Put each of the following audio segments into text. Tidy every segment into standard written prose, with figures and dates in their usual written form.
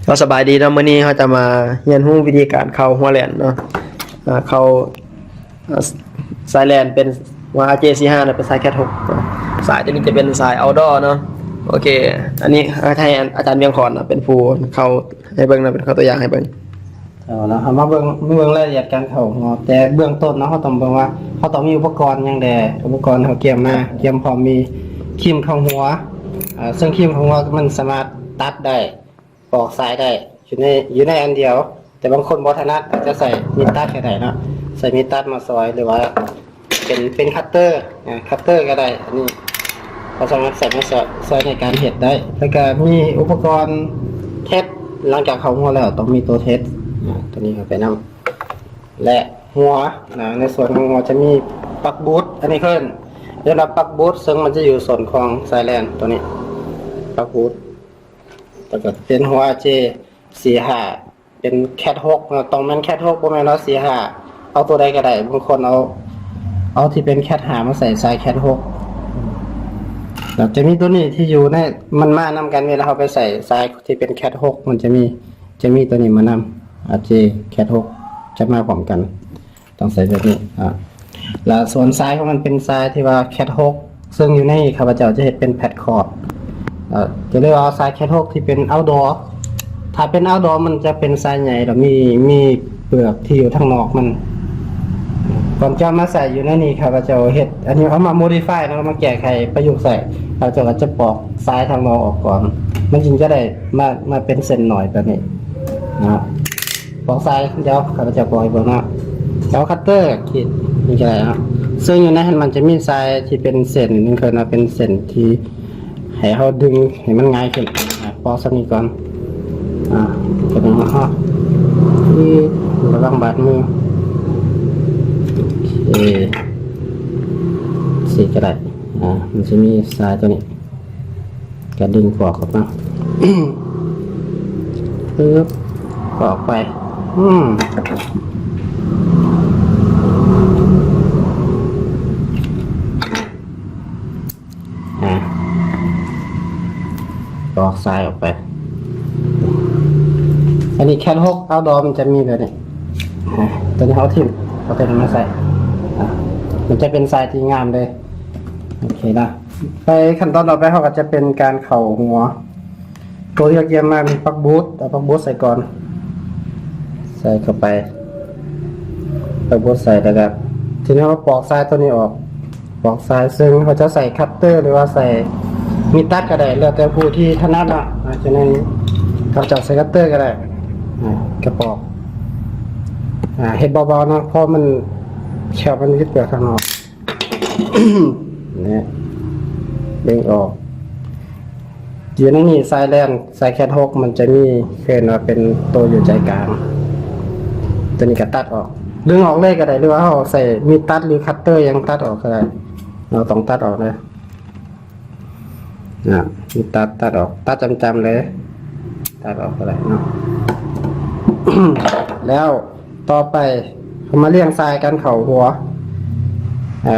ก็สบายดีเนาะมื้อนี้เขาจะมาเรียนรู้วิธีการเข้าหัวแหลนเนาะเข้าอ่าสายแลนเป็นว่า J45 เนี่ยเป็นสายแคท6เนาะสายตัวนี้จะเป็นสาย outdoor เนาะโอเคอันนี้ให้อาจารย์เบียงขอนนะเป็นผู้เข้าให้เบิ่งนะเป็นเข้าตัวอย่างให้เบิ่งเอาเนาะเอามาเบิ่งรายละเอียดการเข้าหัวแต่เบื้องต้นเนาะเขาต้องเบิ่งว่าเขาต้องมีอุปกรณ์หยังแดอุปกรณ์เขาเตรียมมาเตรียมพร้อมมีครีมเข้าหัวซึ่งครีมเข้าหัวมันสามารถตัดได้ปอกสายได้อยู่ในอันเดียวแต่บางคนบ่ถนัดอาจจะใส่มีดตัดก็ได้เนาะใส่มีดตัดมาซอยหรือว่าเป็นคัตเตอร์คัตเตอร์ก็ได้อันนี้เขาสามารถใส่มาซอยในการเฮ็ดได้แล้วก็มีอุปกรณ์เทสหลังจากเข้าหัวแล้วต้องมีตัวเทสตัวนี้เข้าไปนำและหัวในส่วนของหัวจะมีปลั๊กบูทอันนี้เพิ่นเรียกว่าปลั๊กบูทซึ่งมันจะอยู่ส่วนของสายแลนตัวนี้ปลั๊กบูทแล้วก็เป็นหัว J45 เป็นแคท6ต้องแม่นแคท6บ่แม่นว่า45เอาตัวใดก็ได้บางคนเอาที่เป็นแคท5มาใส่สายแคท6แล้วจะมีตัวนี้ที่อยู่ในมันมานำกันเวลาเราไปใส่สายที่เป็นแคท6มันจะมีตัวนี้มานำJแคท6จะมาพร้อมกันต้องใส่แบบนี้แล้วส่วนสายของมันเป็นสายที่ว่าแคท6ซึ่งอยู่ในข้าพเจ้าจะเห็นเป็นแพดคอร์ดจะเรียกว่าสายแคท6ที่เป็น outdoor ถ้าเป็น outdoor มันจะเป็นสายใหญ่แล้วมีเปลือกที่อยู่ทางนอกมันก่อนจะมาใส่อยู่ในนี้ข้าพเจ้าเฮ็ดอันนี้เอามา modify แล้วมาแก้ไขประยุกต์ใส่ข้าพเจ้าก็จะปอกสายทางนอกออกก่อนมันจึงจะได้มาเป็นเส้นหน่อยแบบนี้นะครับปอกสายเดี๋ยวข้าพเจ้าปอกให้เบิ่งนะแล้วคัตเตอร์ขีดนี่ก็ได้นะซึ่งอยู่ในนั้นมันจะมีสายที่เป็นเส้นนึงคือนะเป็นเส้นที่ให้เขาดึงให้มันง่ายขึ้นปอกสักนิดก่อนก็ต้องที่ระวังบาดมือโอเคสีก็ได้มันจะมีสายตัวนี้กระดึงปอกออกมาปึ๊บปอกไปปอกสายออกไปอันนี้แคท6เอาดอมันจะมีแบบนี้ตัวนี้เขาทิ่มเขาเป็นมาใส่มันจะเป็นสายที่งามเลยโอเคนะไปขั้นตอนต่อไปเขาก็จะเป็นการเข่าหัวตัวที่เราเตรียมมาเป็นปลั๊กบูทเอาปลั๊กบูทใส่ก่อนใส่เข้าไปปลั๊กบูทใส่แล้วก็ทีนี้เราปอกสายตัวนี้ออกปอกสายซึ่งเขาจะใส่คัตเตอร์หรือว่าใส่มีดตัดก็ได้แล้วแต่ผู้ที่ถนัดละฉะนั้นเขาจะใส่คัตเตอร์ก็ได้กระปอกเห็ดเบาๆนะเพราะมันแฉบมันยึดเปลือกข้างนอกเนี่ยเด้งออกอยู่ในนี่สายแลนสายแคท6มันจะมีเคลื่อนว่าเป็นตัวอยู่ใจกลางตัวนี้ก็ตัดออกดึงออกเลยก็ได้หรือว่าเขาใส่มีตัดหรือคัตเตอร์ยังตัดออกก็ได้เราต้องตัดออกเลยมีตัดออกตัดจำๆเลยตัดออกก็ได้เนาะ แล้วต่อไปเขามาเรียงทรายกันเข่าหัว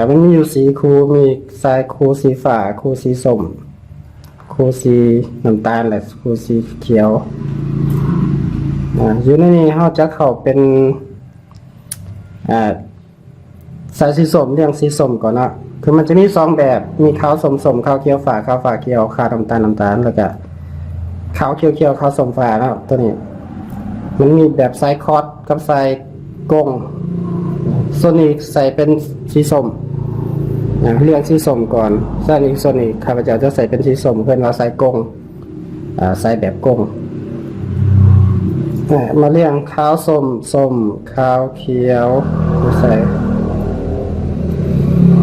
มันมีอยู่สีคูมีทรายคูสีฟ้าคูสีส้มคูสีน้ำตาลและคูสีเขียวอยู่ในนี้เขาจะเข้าเป็นสายสีส้มเรียงสีส้มก่อนนะคือมันจะมีสองแบบมีขาวส้มขาวเขียวฝาขาวฝาเขียวขาวน้ำตาลแล้วก็ขาวเขียวขาวส้มฝาแล้วตัวนี้มันมีแบบไซคอร์สกับไซกงส่วนนี้ใส่เป็นสีส้มเรียงสีส้มก่อนส่วนนี้ข้าพเจ้าจะใส่เป็นสีส้มเพื่อนว่าไซกงไซแบบกงมาเรียงขาวส้มขาวเขียวใส่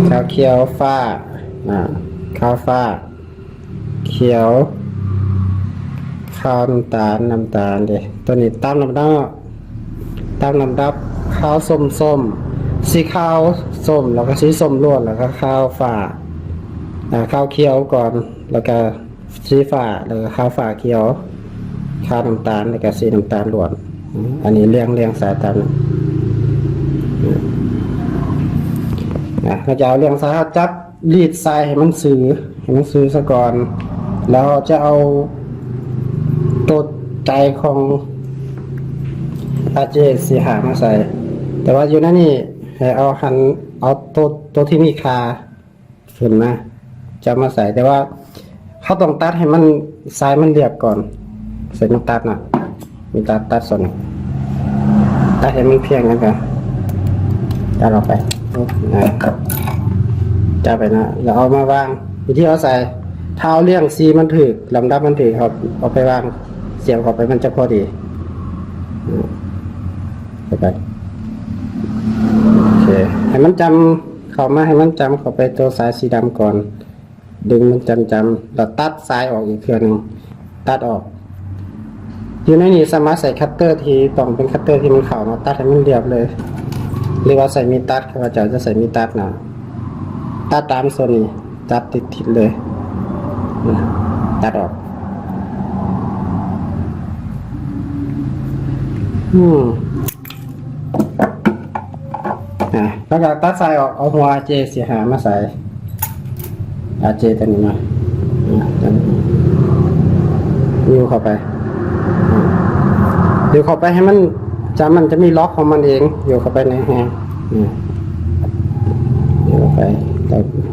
ขาวเขียวฟ้าขาวฟ้าเขียวขาวน้ำตาลเด้ตัวนี้ตามลำดับขาวส้มสีขาวส้มแล้วก็สีส้มล้วนแล้วก็ขาวฟ้าขาวเขียวก่อนแล้วก็สีฟ้าแล้วก็ขาวฟ้าเขียวขาวน้ำตาลแล้วก็สีน้ำตาลล้วนอันนี้เรียงสายตามเราจะเอาเรียงสายจับรีดทรายให้มันซื้อซะก่อนแล้วจะเอาตัว ใจของอาเจสีหามาใส่ แต่ว่าอยู่นั่นนี่ให้เอาตัวที่มีคาขึ้นมาจะมาใส่แต่ว่าเขาต้องตัดให้มันซ้ายมันเรียบก่อนเสร็จมันตัดนะมีตัดส่วนตัดให้มันเพียงกันกันตัดออกไปนะครับจับไปนะแล้วเอามาวางวิธีเอาใส่เท้าเลี่ยงซีมันถือลำดับมันถือครับเอาไปวางเสียบเข้าไปมันจะพอดีไปโอเคให้มันจำเข้ามาให้มันจำเข้าไปตัวสายสีดำก่อนดึงมันจำแล้วตัดสายออกอีกเทื่อนึงตัดออกอยู่ในนี้สามารถใส่คัตเตอร์ที่ต้องเป็นคัตเตอร์ที่มันเข้ามาตัดให้มันเรียบเลยหรือว่าใส่มีตัดข้าพเจ้าจะใส่มีตัดนะตัดตามโซนนี้ตัดติดเลยตัดออกแล้วก็ตัดสายออกเอาหัวเจเสียหามาใส่อาเจตัวนี้มานิ้วเข้าไปเดี๋ยวเข้าไปให้มันจะมีล็อกของมันเองอยู่เข้าไปในแฮงเดี๋ยวเข้าไป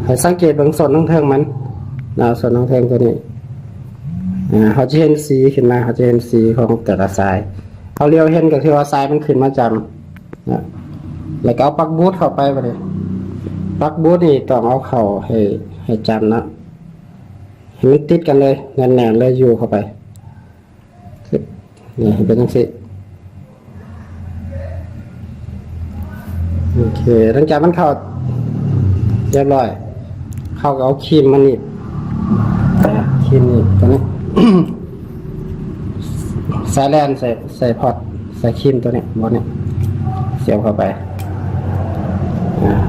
ให้สังเกตเบื้องส่วนน้องเทิงมันส่วนน้องเทิงตัวนี้เขาจะเห็นสีขึ้นมาเขาจะเห็นสีของแต่ละสายเขาเลี้ยวเห็นกับที่ว่าสายมันขึ้นมาจำแล้วก็เอาปลั๊กบูทเข้าไปเลยปลั๊กบูทนี่ต้องเอาเข้าให้จำนะให้มันติดกันเลยแน่นๆเลยอยู่เข้าไปนี่เป็นอย่างนี้โอเคหลังจากมันเข้าเรียบร้อยเข้าก็เอาครีมมันนี่ครีมนี่ตัวนี้ สายแลนใส่พอร์ตใส่ครีมตัวนี้บนนี้เสียบเข้าไป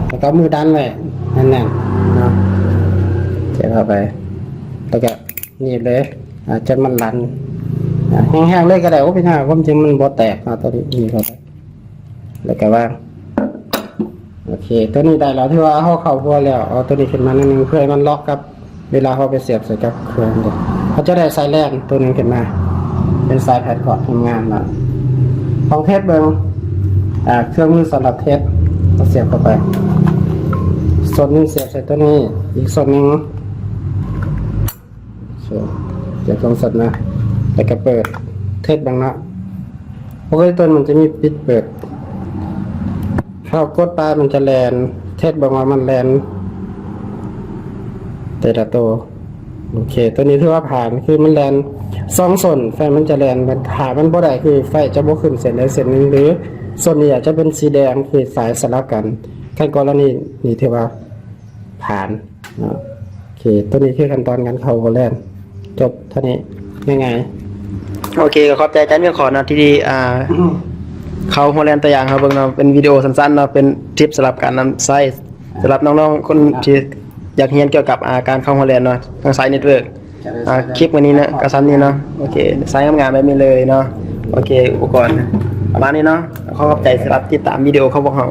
แล้วก็มือดันไว้แน่นๆเนาะเสียบเข้าไปแล้วก็นี่เลยจนมันรันแห้งๆเลยก็ได้โอ้พี่น้าความจริงมันบ่แตกตัวนี้นี่เข้าไปแล้วก็ว่างโอเคตัวนี้ได้แล้วที่ว่าเข้าหัวแล้วเอาตัวนี้ขึ้นมานิดนึงเพื่อให้มันล็อกกับเวลาเขาไปเสียบใส่กับเครื่องเขาจะได้สายแลนตัวนึงขึ้นมาเป็นสายแพดคอร์ดทำงานนะของเทสเบิ้งเครื่องมือสำหรับเทสเราเสียบเข้าไปส่วนหนึ่งเสียบใส่ตัวนี้อีกส่วนหนึ่งเสียบตรงสดนะแล้วก็เปิดเทสบังนะปกติตัวมันจะมีปิดเปิดเข้ากดปลายมันจะแลนเทสบังว่ามันแลนแต่ละตัวโอเคตัวนี้ถือว่าผ่านคือมันแลนสองส่วนไฟมันจะแลนมันผ่ามันบ่ได้คือไฟจะบ่ขึ้นเส้นใดเส้นหนึ่งหรือส่วนนี้อาจจะเป็นสีแดงคือสายสลับกันขั้นกรณีนี่ถือว่าผ่านโอเคตัวนี้คือขั้นตอนการเข้าโบแลนจบเท่านี้ง่ายๆโอเคก็ขอบใจอาจารย์เมียขอนะที่ดีเขาโฮแลนด์ตัวอย่างครับเบิ่งเนาะเป็นวิดีโอสั้นๆเนาะเป็นทิปสำหรับการนำไซส์สำหรับน้องๆคนที่อยากเรียนเกี่ยวกับการเข้าโฮแลนด์เนาะทางไซส์เน็ตเวิร์กคลิปวันนี้นะกระซ้ำนี้เนาะโอเคไซส์งามๆแบบนี้เลยเนาะโอเคอุปกรณ์ประมาณนี้เนาะขอบใจสำหรับติดตามวิดีโอเขาพวกเรา